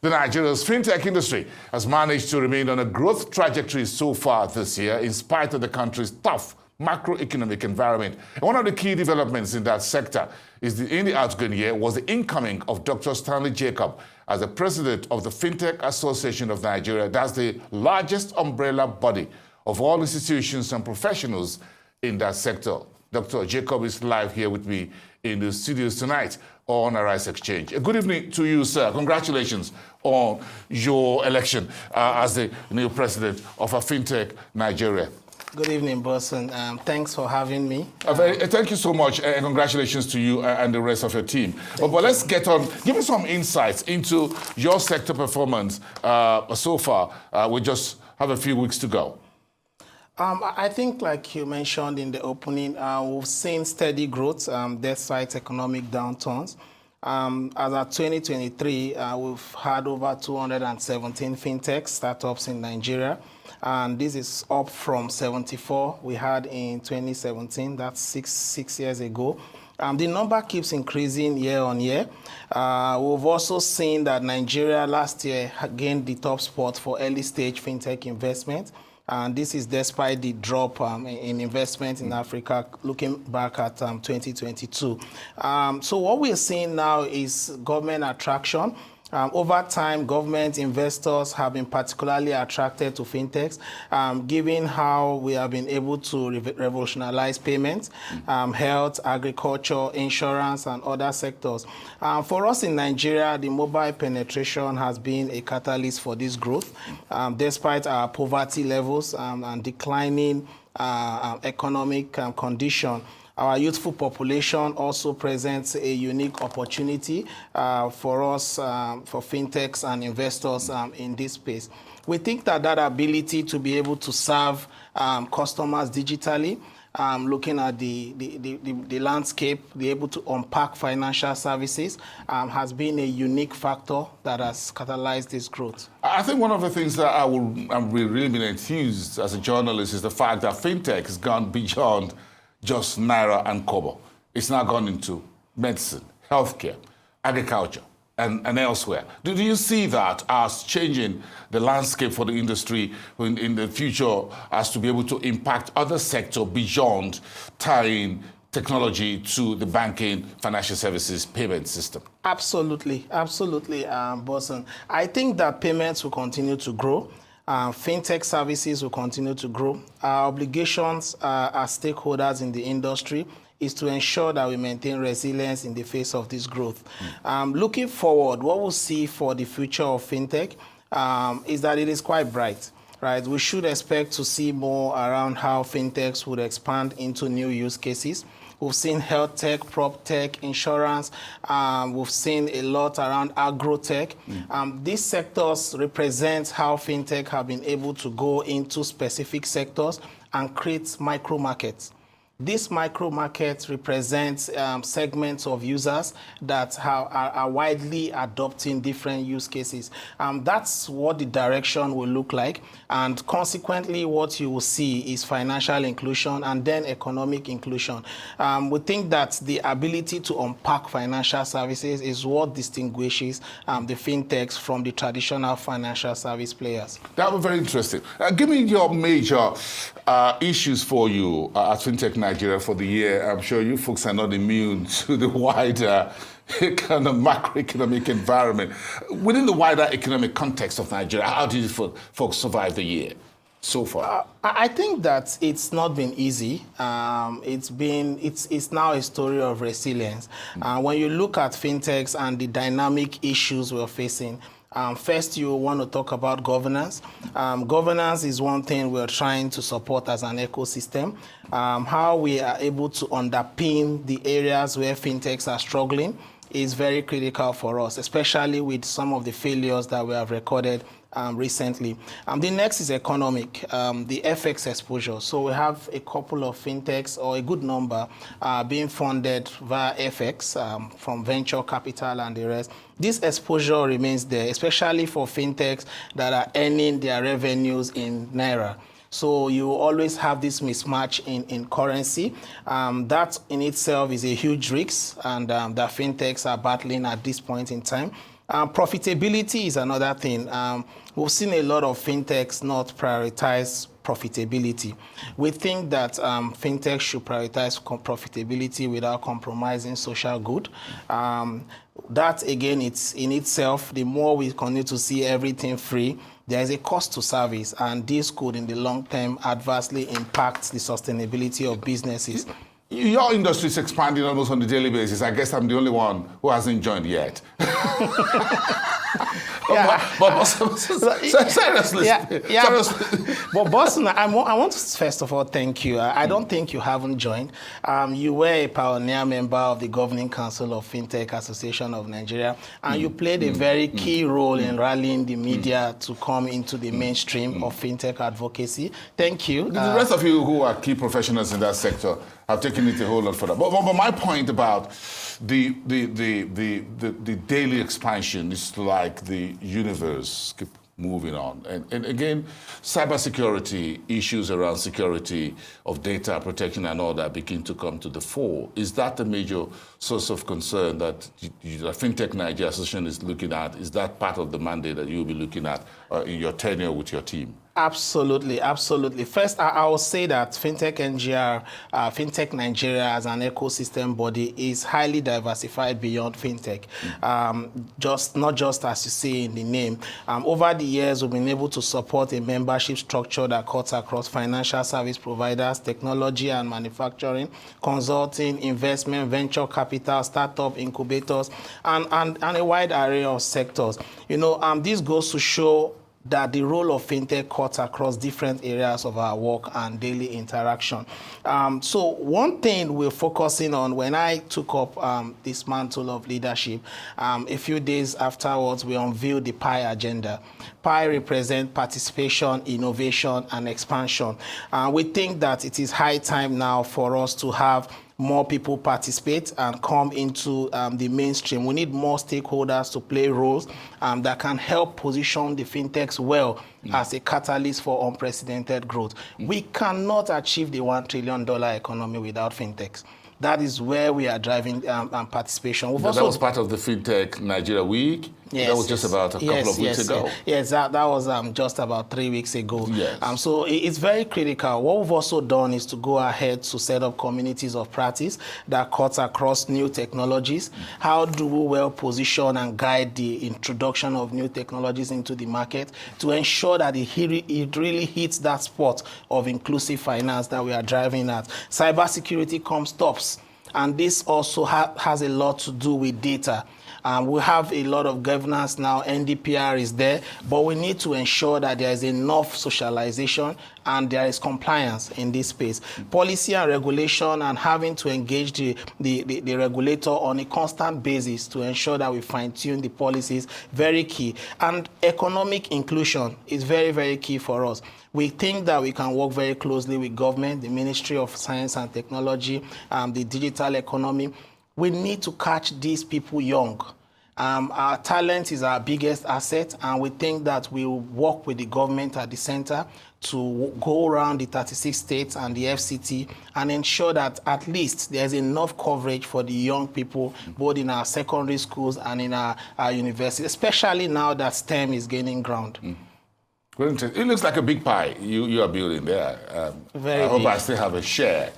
The Nigeria's fintech industry has managed to remain on a growth trajectory so far this year in spite of the country's tough macroeconomic environment. And one of the key developments in that sector in the outgoing year was the incoming of Dr. Stanley Jacob as the president of the Fintech Association of Nigeria. That's the largest umbrella body of all institutions and professionals in that sector. Dr. Jacob is live here with me in the studios tonight on Arise Exchange. Good evening to you, sir. Congratulations on your election as the new president of Fintech Nigeria. Good evening, boss, and thanks for having me. Thank you so much, and congratulations to you and the rest of your team. But let's get on. Give me some insights into your sector performance so far. We just have a few weeks to go. I think, like you mentioned in the opening, we've seen steady growth despite economic downturns. As of 2023, we've had over 217 fintech startups in Nigeria, and this is up from 74 we had in 2017. That's six years ago. The number keeps increasing year on year. We've also seen that Nigeria last year gained the top spot for early stage fintech investment. And this is despite the drop in investment in Africa, looking back at 2022. So what we're seeing now is government attraction. Over time, government investors have been particularly attracted to fintechs, given how we have been able to revolutionize payments, health, agriculture, insurance, and other sectors. For us in Nigeria, the mobile penetration has been a catalyst for this growth, despite our poverty levels and declining economic condition. Our youthful population also presents a unique opportunity for us, for fintechs and investors in this space. We think that ability to be able to serve customers digitally, looking at the landscape, be able to unpack financial services, has been a unique factor that has catalyzed this growth. I think one of the things that I'm really been enthused as a journalist is the fact that fintech has gone beyond just Naira and Kobo. It's now gone into medicine, healthcare, agriculture, and elsewhere. Do you see that as changing the landscape for the industry in the future as to be able to impact other sectors beyond tying technology to the banking, financial services, payment system? Absolutely, Bosun. I think that payments will continue to grow. Fintech services will continue to grow. Our obligations as stakeholders in the industry is to ensure that we maintain resilience in the face of this growth. Looking forward, what we'll see for the future of fintech is that it is quite bright. Right? We should expect to see more around how fintechs would expand into new use cases. We've seen health tech, prop tech, insurance. We've seen a lot around agro-tech. These sectors represent how fintech have been able to go into specific sectors and create micro markets. These micro markets represent segments of users that are widely adopting different use cases. That's what the direction will look like. And consequently, what you will see is financial inclusion and then economic inclusion. We think that the ability to unpack financial services is what distinguishes the fintechs from the traditional financial service players. That was very interesting. Give me your major issues for you at Fintech Nigeria for the year. I'm sure you folks are not immune to the wider kind of macroeconomic environment. Within the wider economic context of Nigeria, how did you folks survive the year so far? I think that it's not been easy. It's now a story of resilience. When you look at fintechs and the dynamic issues we're facing, first, you want to talk about governance. Governance is one thing we're trying to support as an ecosystem. How we are able to underpin the areas where fintechs are struggling is very critical for us, especially with some of the failures that we have recorded recently. The next is economic, the FX exposure. So we have a couple of fintechs, or a good number, being funded via FX from venture capital and the rest. This exposure remains there, especially for fintechs that are earning their revenues in Naira. So you always have this mismatch in currency. That in itself is a huge risk, and the fintechs are battling at this point in time. Profitability is another thing. We've seen a lot of fintechs not prioritize profitability. We think that fintech should prioritize profitability without compromising social good. That again, it's in itself, the more we continue to see everything free, there is a cost to service, and this could in the long term adversely impact the sustainability of businesses. Your industry is expanding almost on a daily basis. I guess I'm the only one who hasn't joined yet. But seriously. But Boston, I want to first of all thank you. I don't think you haven't joined. You were a pioneer member of the Governing Council of Fintech Association of Nigeria, and you played a very key role in rallying the media to come into the mainstream of fintech advocacy. Thank you. The rest of you who are key professionals in that sector have taken it a whole lot further. But my point about the daily expansion is like the universe keep moving on. And again, cybersecurity, issues around security of data protection and all that begin to come to the fore. Is that a major source of concern that the Fintech Nigeria Association is looking at? Is that part of the mandate that you'll be looking at in your tenure with your team? Absolutely, absolutely. First, I will say that Fintech Nigeria as an ecosystem body is highly diversified beyond fintech. Not just as you see in the name. Over the years, we've been able to support a membership structure that cuts across financial service providers, technology and manufacturing, consulting, investment, venture capital, startup incubators, and a wide array of sectors. This goes to show that the role of fintech cuts across different areas of our work and daily interaction. So one thing we're focusing on when I took up this mantle of leadership, a few days afterwards, we unveiled the PI agenda. PI represents participation, innovation, and expansion. We think that it is high time now for us to have more people participate and come into the mainstream. We need more stakeholders to play roles that can help position the fintechs well as a catalyst for unprecedented growth. We cannot achieve the $1 trillion economy without fintechs. That is where we are driving participation. That was part of the Fintech Nigeria Week. Yes, that was just about a couple of weeks ago. Yes, that was just about 3 weeks ago. Yes. So it's very critical. What we've also done is to go ahead to set up communities of practice that cuts across new technologies. How do we well position and guide the introduction of new technologies into the market to ensure that it really hits that spot of inclusive finance that we are driving at? Cybersecurity comes tops, and this also has a lot to do with data. We have a lot of governance now. NDPR is there, but we need to ensure that there is enough socialization and there is compliance in this space. Policy and regulation, and having to engage the regulator on a constant basis to ensure that we fine-tune the policies, very key. And economic inclusion is very, very key for us. We think that we can work very closely with government, the Ministry of Science and Technology, the digital economy. We need to catch these people young. Our talent is our biggest asset, and we think that we will work with the government at the center to go around the 36 states and the FCT and ensure that at least there's enough coverage for the young people, both in our secondary schools and in our universities, especially now that STEM is gaining ground. It looks like a big pie you are building there. Very I hope big. I still have a share,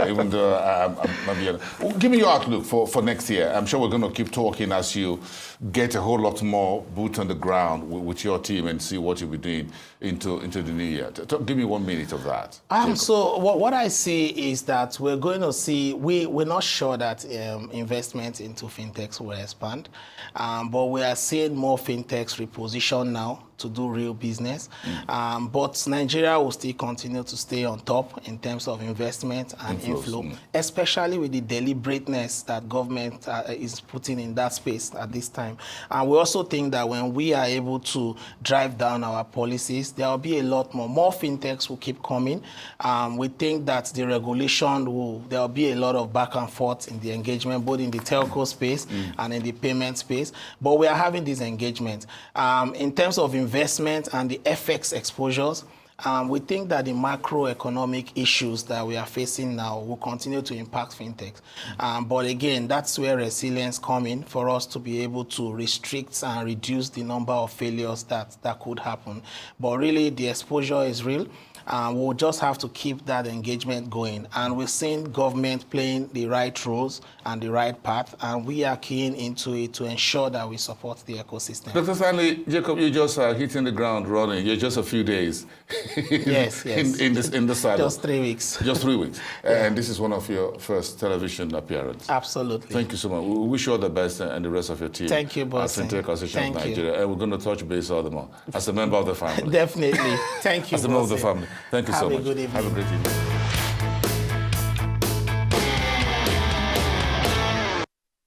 even though give me your outlook for next year. I'm sure we're going to keep talking as you get a whole lot more boot on the ground with your team and see what you'll be doing into the new year. Give me 1 minute of that. So what I see is that we're going to see, we're not sure that investment into fintechs will expand, but we are seeing more fintechs reposition now to do real business. But Nigeria will still continue to stay on top in terms of investment and inflow, especially with the deliberateness that government is putting in that space at this time. And we also think that when we are able to drive down our policies, there will be a lot more fintechs will keep coming. We think that the regulation there will be a lot of back and forth in the engagement, both in the telco space and in the payment space. But we are having this engagement. In terms of investment and the FX exposures, We think that the macroeconomic issues that we are facing now will continue to impact fintechs. But again, that's where resilience comes in for us to be able to restrict and reduce the number of failures that could happen. But really, the exposure is real. We'll just have to keep that engagement going. And we've seen government playing the right roles and the right path, and we are keen into it to ensure that we support the ecosystem. Dr. Stanley, Jacob, you're just hitting the ground running. You're just a few days yes. in the saddle. Just 3 weeks. Just 3 weeks. Yeah. And this is one of your first television appearances. Absolutely. Thank you so much. We wish you all the best and the rest of your team. Thank you, boss. At Fintech Association of Nigeria. And we're going to touch base all the more as a member of the family. Definitely. Thank you, as a member of the family. Thank you so much. Have a good evening. Have a great evening.